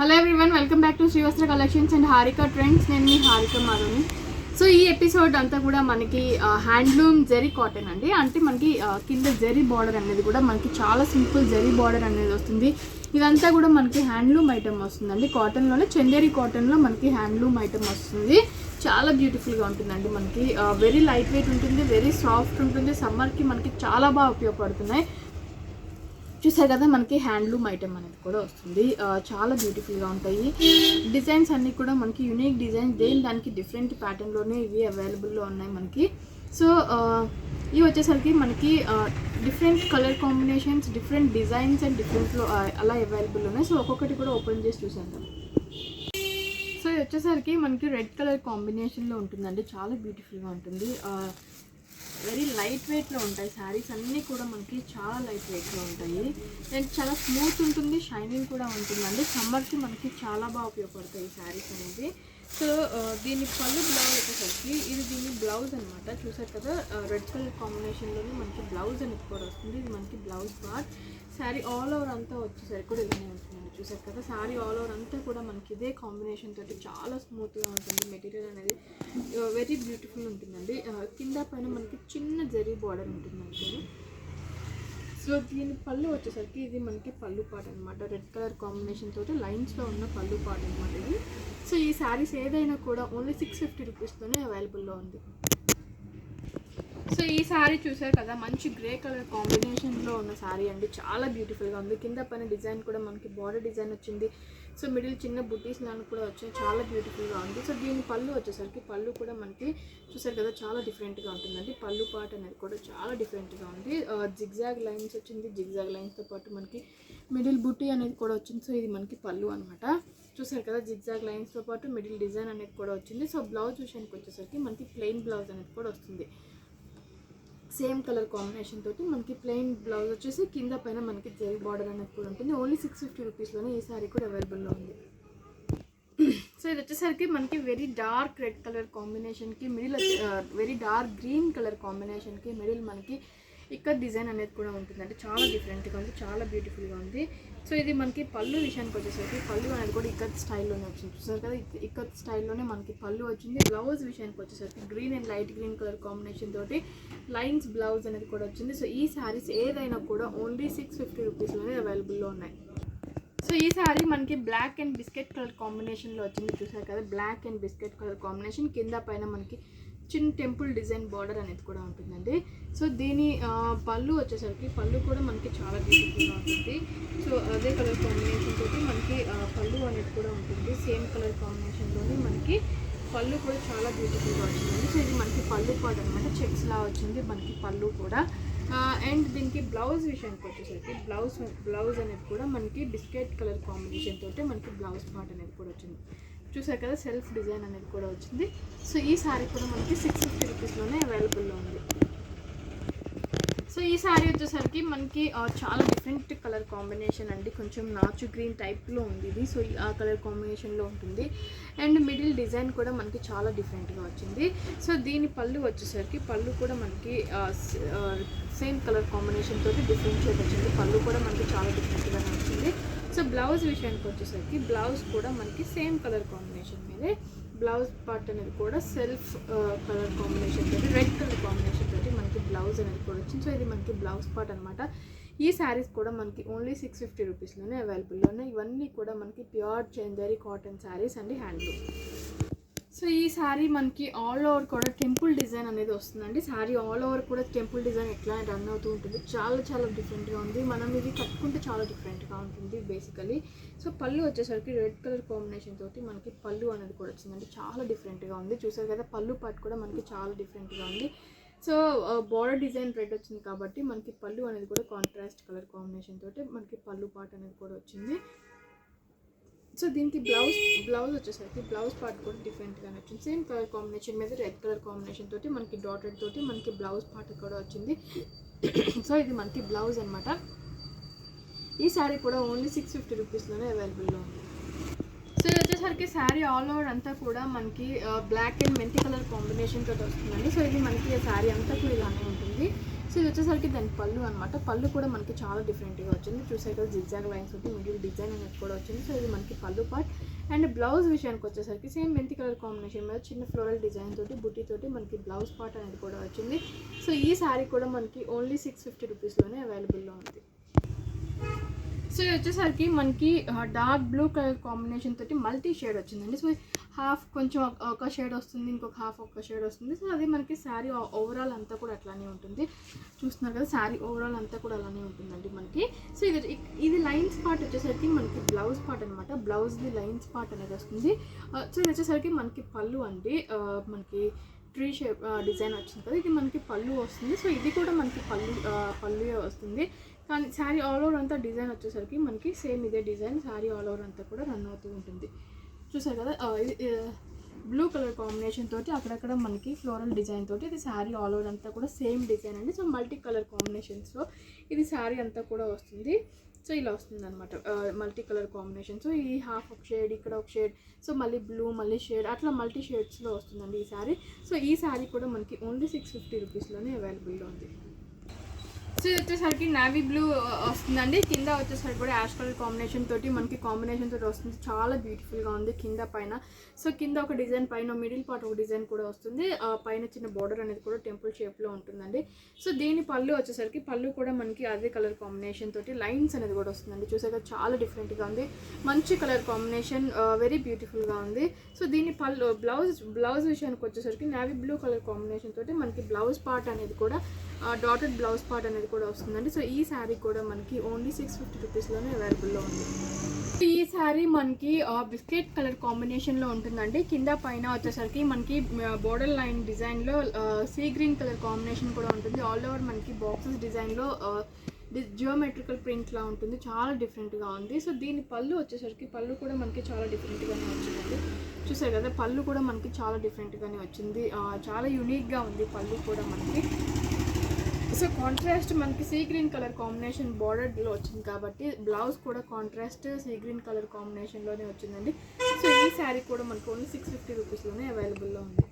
Hello everyone, welcome back to Srivastra collections and Harika trends. నేను మీ Harika Madhavi. So ఈ ఎపిసోడ్ అంతా కూడా మనకి హ్యాండ్లూమ్ జెరీ కాటన్ అండి. అంటే మనకి కింద జెరీ బార్డర్ అనేది కూడా మనకి చాలా సింపుల్ జెరీ బార్డర్ అనేది వస్తుంది. ఇదంతా కూడా మనకి హ్యాండ్లూమ్ ఐటమ్ వస్తుందండి. కాటన్లోనే చందేరి కాటన్లో మనకి హ్యాండ్లూమ్ ఐటమ్ వస్తుంది. చాలా బ్యూటిఫుల్గా ఉంటుందండి. మనకి వెరీ లైట్ వెయిట్ ఉంటుంది, వెరీ సాఫ్ట్ ఉంటుంది. సమ్మర్కి మనకి చాలా బాగా ఉపయోగపడుతున్నాయి. చూసారు కదా, మనకి హ్యాండ్లూమ్ ఐటమ్ అనేది కూడా వస్తుంది. చాలా బ్యూటిఫుల్గా ఉంటాయి. డిజైన్స్ అన్నీ కూడా మనకి యూనిక్ డిజైన్స్, దానికి డిఫరెంట్ ప్యాటర్న్లోనే ఇవి అవైలబుల్లో ఉన్నాయి మనకి. సో ఇవి వచ్చేసరికి మనకి different colour combinations, different designs and డిఫరెంట్లో అలా అవైలబుల్ ఉన్నాయి. సో ఒక్కొక్కటి కూడా ఓపెన్ చేసి చూసేద్దాం. సో ఇది వచ్చేసరికి మనకి రెడ్ కలర్ కాంబినేషన్లో ఉంటుందండి. చాలా బ్యూటిఫుల్గా ఉంటుంది. వెరీ లైట్ వెయిట్లో ఉంటాయి. శారీస్ అన్నీ కూడా మనకి చాలా లైట్ వెయిట్లో ఉంటాయి అండ్ చాలా స్మూత్ ఉంటుంది, షైనింగ్ కూడా ఉంటుందండి. సమ్మర్కి మనకి చాలా బాగా ఉపయోగపడతాయి ఈ శారీస్ అనేది. సో దీని పళ్ళు బ్లౌజ్ వచ్చేసరికి ఇది దీని బ్లౌజ్ అనమాట. చూసారు కదా, రెడ్ కలర్ కాంబినేషన్లోనే మనకి బ్లౌజ్ అనేది కూడా వస్తుంది. ఇది మనకి blouse part. Sari all over అంతా వచ్చేసరికి కూడా ఇలానే ఉంటుందండి. చూసారు కదా, శారీ ఆల్ ఓవర్ అంతా కూడా మనకి ఇదే కాంబినేషన్ తోటి చాలా స్మూత్గా ఉంటుంది. మెటీరియల్ అనేది వెరీ బ్యూటిఫుల్ ఉంటుందండి. కింద పైన మనకి చిన్న జరీ బార్డర్ ఉంటుందండి. సో దీని పళ్ళు వచ్చేసరికి ఇది మనకి పళ్ళు పాట అనమాట. రెడ్ కలర్ కాంబినేషన్ తోటి లైన్స్లో ఉన్న పళ్ళు పాట అనమాట ఇది. సో ఈ శారీస్ ఏదైనా కూడా ఓన్లీ 650 రూపీస్తోనే అవైలబుల్లో ఉంది. సో ఈ శారీ చూసారు కదా, మంచి గ్రే కలర్ కాంబినేషన్లో ఉన్న శారీ అండి. చాలా బ్యూటిఫుల్గా ఉంది. కింద పైన డిజైన్ కూడా మనకి బార్డర్ డిజైన్ వచ్చింది. సో మిడిల్ చిన్న బుటీస్ లాగా కూడా వచ్చాయి. చాలా బ్యూటిఫుల్గా ఉంది. సో దీని పళ్ళు వచ్చేసరికి పళ్ళు కూడా మనకి చూసారు కదా, చాలా డిఫరెంట్గా ఉంటుందండి. పళ్ళు పార్ట్ అనేది కూడా చాలా డిఫరెంట్గా ఉంది. జిగ్జాగ్ లైన్స్ వచ్చింది. జిగ్జాగ్ లైన్స్తో పాటు మనకి మిడిల్ బుటీ అనేది కూడా వచ్చింది. సో ఇది మనకి పళ్ళు అనమాట. చూసారు కదా, జిగ్జాగ్ లైన్స్తో పాటు మిడిల్ డిజైన్ అనేది కూడా వచ్చింది. సో బ్లౌజ్ విషయానికి వచ్చేసరికి మనకి ప్లెయిన్ బ్లౌజ్ అనేది కూడా వస్తుంది. సేమ్ కలర్ కాంబినేషన్ తోటి మనకి ప్లెయిన్ బ్లౌజ్ వచ్చేసి కింద పైన మనకి జెరీ బార్డర్ అనేది కూడా ఉంటుంది. ఓన్లీ 650 రూపీస్లోనే ఈ శారీ కూడా అవైలబుల్లో ఉంది. సో ఇది వచ్చేసరికి మనకి వెరీ డార్క్ రెడ్ కలర్ కాంబినేషన్కి middle very dark green colour కాంబినేషన్కి మిడిల్ మనకి ఇక్కడ డిజైన్ అనేది కూడా ఉంటుందండి. చాలా డిఫరెంట్గా ఉంది, చాలా బ్యూటిఫుల్గా ఉంది. సో ఇది మనకి పళ్ళు విషయానికి వచ్చేసరికి పళ్ళు అనేది కూడా ఇక్కత్ స్టైల్లోనే వచ్చింది. చూసారు కదా, ఇక్కత్ స్టైల్లోనే మనకి పళ్ళు వచ్చింది. బ్లౌజ్ విషయానికి వచ్చేసరికి green and light green colour combination తోటి లైన్స్ బ్లౌజ్ అనేది కూడా వచ్చింది. సో ఈ శారీస్ ఏదైనా కూడా ఓన్లీ 650 రూపీస్లోనే అవైలబుల్లో ఉన్నాయి. సో ఈ శారీ మనకి బ్లాక్ అండ్ బిస్కెట్ కలర్ కాంబినేషన్లో వచ్చింది. చూసారు కదా, black and biscuit colour combination. కింద పైన మనకి చిన్న టెంపుల్ డిజైన్ బార్డర్ అనేది కూడా ఉంటుందండి. సో దీని పళ్ళు వచ్చేసరికి పళ్ళు కూడా మనకి చాలా బ్యూటిఫుల్గా ఉంటుంది. సో అదే కలర్ కాంబినేషన్ తోటి మనకి పళ్ళు అనేది కూడా ఉంటుంది. సేమ్ కలర్ కాంబినేషన్తోనే మనకి పళ్ళు కూడా చాలా బ్యూటిఫుల్గా వచ్చిందండి. సో ఇది మనకి పళ్ళు పార్ట్ అనమాట. చెక్స్ లా వచ్చింది మనకి పళ్ళు కూడా. అండ్ దీనికి బ్లౌజ్ విషయానికి వచ్చేసరికి బ్లౌజ్ అనేది కూడా మనకి బిస్కెట్ కలర్ కాంబినేషన్ తోటి మనకి బ్లౌజ్ పార్ట్ అనేది కూడా వచ్చింది. చూసారు కదా, సెల్ఫ్ డిజైన్ అనేది కూడా వచ్చింది. సో ఈ శారీ కూడా మనకి 650 రూపీస్లోనే అవైలబుల్లో ఉంది. సో ఈ శారీ వచ్చేసరికి మనకి చాలా డిఫరెంట్ కలర్ కాంబినేషన్ అండి. కొంచెం నాచు గ్రీన్ టైప్లో ఉంది ఇది. సో ఆ కలర్ కాంబినేషన్లో ఉంటుంది. అండ్ మిడిల్ డిజైన్ కూడా మనకి చాలా డిఫరెంట్గా వచ్చింది. సో దీని పళ్ళు వచ్చేసరికి పళ్ళు కూడా మనకి సేమ్ కలర్ కాంబినేషన్ తోటి డిఫరెన్షియేట్ వచ్చింది. పళ్ళు కూడా మనకి చాలా డిఫరెంట్గానే వచ్చింది. సో బ్లౌజ్ విషయానికి వచ్చేసరికి బ్లౌజ్ కూడా మనకి సేమ్ కలర్ కాంబినేషన్ మీదే బ్లౌజ్ పార్ట్ అనేది కూడా సెల్ఫ్ కలర్ కాంబినేషన్ తోటి రెడ్ కలర్ కాంబినేషన్ తోటి మనకి బ్లౌజ్ అనేది కూడా వచ్చింది. సో ఇది మనకి బ్లౌజ్ పార్ట్ అనమాట. ఈ శారీస్ కూడా మనకి ఓన్లీ 650 రూపీస్లోనే అవైలబుల్లో ఉన్నాయి. ఇవన్నీ కూడా మనకి ప్యూర్ చందేరి కాటన్ శారీస్ అండి, హ్యాండ్లూమ్. సో ఈ శారీ మనకి ఆల్ ఓవర్ కూడా టెంపుల్ డిజైన్ అనేది వస్తుందండి. శారీ ఆల్ ఓవర్ కూడా టెంపుల్ డిజైన్ ఎట్లా రన్ అవుతూ ఉంటుంది. చాలా చాలా డిఫరెంట్గా ఉంది. మనం ఇది కట్టుకుంటే చాలా డిఫరెంట్గా ఉంటుంది బేసికలీ. సో పళ్ళు వచ్చేసరికి రెడ్ కలర్ కాంబినేషన్ తోటి మనకి పళ్ళు అనేది కూడా వచ్చిందండి. చాలా డిఫరెంట్గా ఉంది. చూసారు కదా, పళ్ళు పార్ట్ కూడా మనకి చాలా డిఫరెంట్గా ఉంది. సో బార్డర్ డిజైన్ రెడ్ వచ్చింది కాబట్టి మనకి పళ్ళు అనేది కూడా కాంట్రాస్ట్ కలర్ కాంబినేషన్ తోటి మనకి పళ్ళు పార్ట్ అనేది కూడా వచ్చింది. సో దీనికి బ్లౌజ్ వచ్చేసరికి బ్లౌజ్ పార్ట్ కూడా డిఫరెంట్గానే వచ్చింది. సేమ్ కలర్ కాంబినేషన్ మీద రెడ్ కలర్ కాంబినేషన్ తోటి మనకి డాటెడ్ తోటి మనకి బ్లౌజ్ పార్ట్ కూడా వచ్చింది. సో ఇది మనకి బ్లౌజ్ అనమాట. ఈ శారీ కూడా ఓన్లీ 650 రూపీస్లోనే అవైలబుల్లో ఉంది. సో ఇది వచ్చేసరికి శారీ ఆల్ ఓవర్ అంతా కూడా మనకి బ్లాక్ అండ్ మెంతి కలర్ కాంబినేషన్ తోటి వస్తుందండి. సో ఇది మనకి శారీ అంతా కూడా ఇలానే ఉంటుంది. సో ఇది వచ్చేసరికి దాని పళ్ళు అనమాట. పళ్ళు కూడా మనకి చాలా డిఫరెంట్గా వచ్చింది. చూసే కదా జిగ్జాగ్ లైన్స్ తోటి మిడిల్ డిజైన్ అనేది కూడా వచ్చింది. సో ఇది మనకి పళ్ళు పార్ట్. అండ్ బ్లౌజ్ విషయానికి వచ్చేసరికి సేమ్ మెంతి కలర్ కాంబినేషన్ మీద చిన్న ఫ్లోరల్ డిజైన్ తోటి బుట్టి తోటి మనకి బ్లౌజ్ పార్ట్ అనేది కూడా వచ్చింది. సో ఈ శారీ కూడా మనకి ఓన్లీ 650 రూపీస్లోనే అవైలబుల్లో ఉంది. సో ఇది వచ్చేసరికి మనకి డార్క్ బ్లూ కలర్ కాంబినేషన్ తోటి మల్టీ షేడ్ వచ్చిందండి. సో హాఫ్ కొంచెం ఒక షేడ్ వస్తుంది, ఇంకొక హాఫ్ ఒక షేడ్ వస్తుంది. సో అది మనకి శారీ ఓవరాల్ అంతా కూడా అట్లానే ఉంటుంది. చూస్తున్నారు కదా, శారీ ఓవరాల్ అంతా కూడా అలానే ఉంటుందండి మనకి. సో ఇది లైన్స్ పార్ట్ వచ్చేసరికి మనకి బ్లౌజ్ పార్ట్ అనమాట. బ్లౌజ్ది లైన్స్ పార్ట్ అనేది వస్తుంది. సో ఇది వచ్చేసరికి మనకి పళ్ళు అండి, మనకి ట్రీ షేప్ డిజైన్ వచ్చింది కదా, ఇది మనకి పళ్ళు వస్తుంది. సో ఇది కూడా మనకి పళ్ళు వస్తుంది. కానీ శారీ ఆల్ ఓవర్ అంతా డిజైన్ వచ్చేసరికి మనకి సేమ్ ఇదే డిజైన్ శారీ ఆల్ ఓవర్ అంతా కూడా రన్ అవుతూ ఉంటుంది. చూసారు కదా, బ్లూ కలర్ కాంబినేషన్ తోటి అక్కడక్కడ మనకి ఫ్లోరల్ డిజైన్ తోటి ఇది శారీ ఆల్ ఓవర్ అంతా కూడా సేమ్ డిజైన్ అండి. సో మల్టీ కలర్ కాంబినేషన్స్లో ఇది శారీ అంతా కూడా వస్తుంది. సో ఇలా వస్తుంది అనమాట, మల్టీ కలర్ కాంబినేషన్. సో ఈ హాఫ్ ఒక షేడ్, ఇక్కడ ఒక షేడ్, సో మళ్ళీ బ్లూ, మళ్ళీ షేడ్, అట్లా మల్టీ షేడ్స్లో వస్తుందండి ఈ శారీ. సో ఈ శారీ కూడా మనకి ఓన్లీ 650 రూపీస్లోనే అవైలబుల్లో ఉంది. సో ఇది వచ్చేసరికి నావీ బ్లూ వస్తుందండి. కింద వచ్చేసరికి కూడా యాష్ కలర్ కాంబినేషన్ తోటి మనకి కాంబినేషన్ తోటి వస్తుంది. చాలా బ్యూటిఫుల్గా ఉంది కింద పైన. సో కింద ఒక డిజైన్, పైన మిడిల్ పార్ట్ ఒక డిజైన్ కూడా వస్తుంది. పైన చిన్న బోర్డర్ అనేది కూడా టెంపుల్ షేప్లో ఉంటుందండి. సో దీని పళ్ళు వచ్చేసరికి పళ్ళు కూడా మనకి అదే కలర్ కాంబినేషన్ తోటి లైన్స్ అనేది కూడా వస్తుందండి. చూసాక చాలా డిఫరెంట్గా ఉంది, మంచి కలర్ కాంబినేషన్, వెరీ బ్యూటిఫుల్గా ఉంది. సో దీని పళ్ళు బ్లౌజ్ విషయానికి వచ్చేసరికి నావీ బ్లూ కలర్ కాంబినేషన్ తోటి మనకి బ్లౌజ్ పార్ట్ అనేది కూడా డాటెడ్ బ్లౌజ్ పార్ట్ అనేది కూడా వస్తుందండి. సో ఈ శారీ కూడా మనకి ఓన్లీ 650 రూపీస్లోనే అవైలబుల్లో ఉంది. ఈ శారీ మనకి బిస్కెట్ కలర్ కాంబినేషన్లో ఉంటుందండి. కింద పైన వచ్చేసరికి మనకి బోర్డర్ లైన్ డిజైన్లో సీ గ్రీన్ కలర్ కాంబినేషన్ కూడా ఉంటుంది. ఆల్ ఓవర్ మనకి బాక్సెస్ డిజైన్లో జియోమెట్రికల్ ప్రింట్లా ఉంటుంది. చాలా డిఫరెంట్గా ఉంది. సో దీని పళ్ళు వచ్చేసరికి పళ్ళు కూడా మనకి చాలా డిఫరెంట్గానే వచ్చిందండి. చూసారు కదా, పళ్ళు కూడా మనకి చాలా డిఫరెంట్గానే వచ్చింది. చాలా యూనిక్గా ఉంది పళ్ళు కూడా మనకి. సో కాంట్రాస్ట్ మనకి సీ గ్రీన్ కలర్ కాంబినేషన్ బార్డర్లో వచ్చింది కాబట్టి బ్లౌజ్ కూడా కాంట్రాస్ట్ సీ గ్రీన్ కలర్ కాంబినేషన్లోనే వచ్చిందండి. సో ఈ శారీ కూడా మనకు ఓన్లీ 650 రూపీస్లోనే అవైలబుల్లో ఉంది.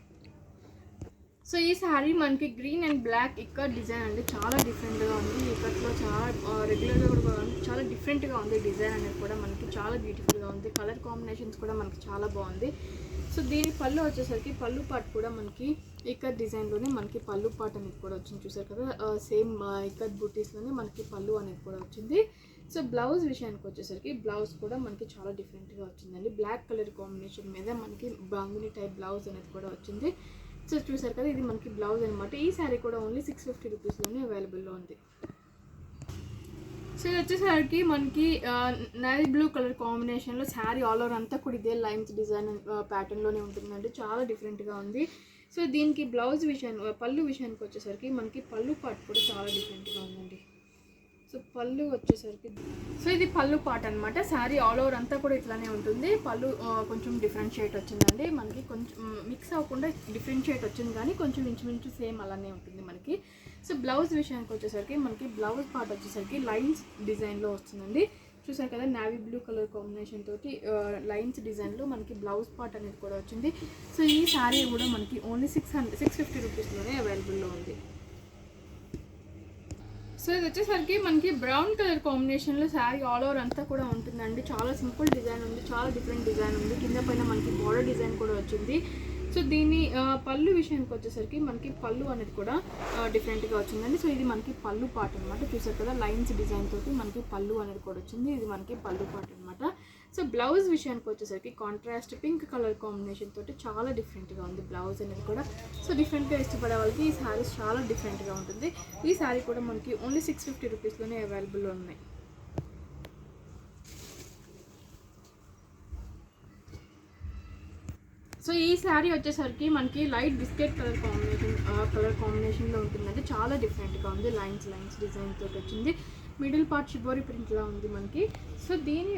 సో ఈ శారీ మనకి గ్రీన్ అండ్ బ్లాక్ ఇక్కడ డిజైన్ అండి, చాలా డిఫరెంట్గా ఉంది. ఇక్కట్లో చాలా రెగ్యులర్గా కూడా చాలా డిఫరెంట్గా ఉంది. డిజైన్ అనేది కూడా మనకి చాలా బ్యూటిఫుల్గా ఉంది. కలర్ కాంబినేషన్స్ కూడా మనకి చాలా బాగుంది. సో దీని పళ్ళు వచ్చేసరికి పళ్ళు పార్ట్ కూడా మనకి ఇక్కడ డిజైన్లోనే మనకి పళ్ళు పార్ట్ అనేది కూడా వచ్చింది. చూసారు కదా, సేమ్ ఇక్కడ బూటీస్లోనే మనకి పళ్ళు అనేది కూడా వచ్చింది. సో బ్లౌజ్ విషయానికి వచ్చేసరికి బ్లౌజ్ కూడా మనకి చాలా డిఫరెంట్గా వచ్చిందండి. బ్లాక్ కలర్ కాంబినేషన్ మీద మనకి బాంగుని టైప్ బ్లౌజ్ అనేది కూడా వచ్చింది. సో చూసారు కదా, ఇది మనకి బ్లౌజ్ అనమాట. ఈ శారీ కూడా ఓన్లీ 650 రూపీస్లోనే అవైలబుల్లో ఉంది. సో ఇది వచ్చేసరికి మనకి నేవీ బ్లూ కలర్ కాంబినేషన్లో శారీ ఆల్ ఓవర్ అంతా కూడా ఇదే లైన్స్ డిజైన్ ప్యాటర్న్లోనే ఉంటుందండి. చాలా డిఫరెంట్గా ఉంది. సో దీనికి పళ్ళు విషయానికి వచ్చేసరికి మనకి పళ్ళు పార్ట్ కూడా చాలా డిఫరెంట్గా ఉందండి. సో పళ్ళు వచ్చేసరికి ఇది పళ్ళు పార్ట్ అనమాట. శారీ ఆల్ ఓవర్ అంతా కూడా ఇట్లానే ఉంటుంది. పళ్ళు కొంచెం డిఫరెన్షియేట్ వచ్చిందండి మనకి, కొంచెం మిక్స్ అవ్వకుండా డిఫరెన్షియేట్ వచ్చింది, కానీ కొంచెం ఇంచుమించు సేమ్ అలానే ఉంటుంది మనకి. సో బ్లౌజ్ విషయానికి వచ్చేసరికి మనకి బ్లౌజ్ పార్ట్ వచ్చేసరికి లైన్స్ డిజైన్లో వస్తుందండి. చూసారు కదా, నావీ బ్లూ కలర్ కాంబినేషన్ తోటి లైన్స్ డిజైన్లో మనకి బ్లౌజ్ పార్ట్ అనేది కూడా వచ్చింది. సో ఈ శారీ కూడా మనకి ఓన్లీ 650 రూపీస్లోనే అవైలబుల్లో ఉంది. సో ఇది వచ్చేసరికి మనకి బ్రౌన్ కలర్ కాంబినేషన్లో శారీ ఆల్ ఓవర్ అంతా కూడా ఉంటుందండి. చాలా సింపుల్ డిజైన్ ఉంది, చాలా డిఫరెంట్ డిజైన్ ఉంది. కింద పైన మనకి బోర్డర్ డిజైన్ కూడా వచ్చింది. సో దీని పళ్ళు విషయానికి వచ్చేసరికి మనకి పళ్ళు అనేది కూడా డిఫరెంట్గా వచ్చిందండి. సో ఇది మనకి పళ్ళు పార్ట్ అనమాట. చూసారు కదా, లైన్స్ డిజైన్ తోటి మనకి పళ్ళు అనేది కూడా వచ్చింది. ఇది మనకి పళ్ళు పార్ట్ అనమాట. సో బ్లౌజ్ విషయానికి వచ్చేసరికి కాంట్రాస్ట్ పింక్ కలర్ కాంబినేషన్ తోటి చాలా డిఫరెంట్గా ఉంది బ్లౌజ్ అనేది కూడా. సో డిఫరెంట్గా ఇష్టపడే వాళ్ళకి ఈ శారీస్ చాలా డిఫరెంట్గా ఉంటుంది. ఈ శారీ కూడా మనకి ఓన్లీ 650 రూపీస్లోనే అవైలబుల్లో ఉన్నాయి. సో ఈ శారీ వచ్చేసరికి మనకి లైట్ బిస్కెట్ కలర్ కాంబినేషన్లో ఉంటుందండి. చాలా డిఫరెంట్గా ఉంది. లైన్స్ డిజైన్ తోటి వచ్చింది. మిడిల్ పార్ట్ షిబోరి ప్రింట్లా ఉంది మనకి. సో దీని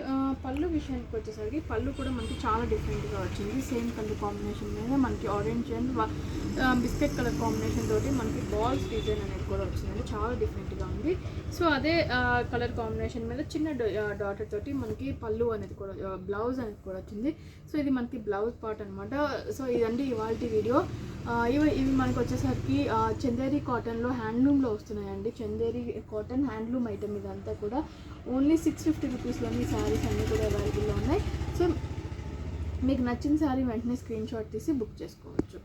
పళ్ళు విషయానికి వచ్చేసరికి పళ్ళు కూడా మనకి చాలా డిఫరెంట్గా వచ్చింది. సేమ్ కలర్ కాంబినేషన్ మీద మనకి orange and biscuit colour combination తోటి మనకి బాల్స్ డిజైన్ అనేది కూడా వచ్చిందండి. చాలా డిఫరెంట్గా ఉంది. సో అదే కలర్ కాంబినేషన్ మీద చిన్న డాటర్ తోటి మనకి పళ్ళు అనేది కూడా బ్లౌజ్ అనేది కూడా వచ్చింది. సో ఇది మనకి బ్లౌజ్ పార్ట్ అనమాట. సో ఇదండి ఇవాళ వీడియో. ఇవి మనకు వచ్చేసరికి చందేరి కాటన్లో హ్యాండ్లూమ్లో వస్తున్నాయండి. చందేరి కాటన్ హ్యాండ్లూమ్ ఐటమ్ ఇదంతా కూడా ఓన్లీ 650 రూపీస్లోని శారీస్ అన్నీ కూడా అవైలబుల్లో ఉన్నాయి. సో మీకు నచ్చిన శారీ వెంటనే స్క్రీన్ షాట్ తీసి బుక్ చేసుకోవచ్చు.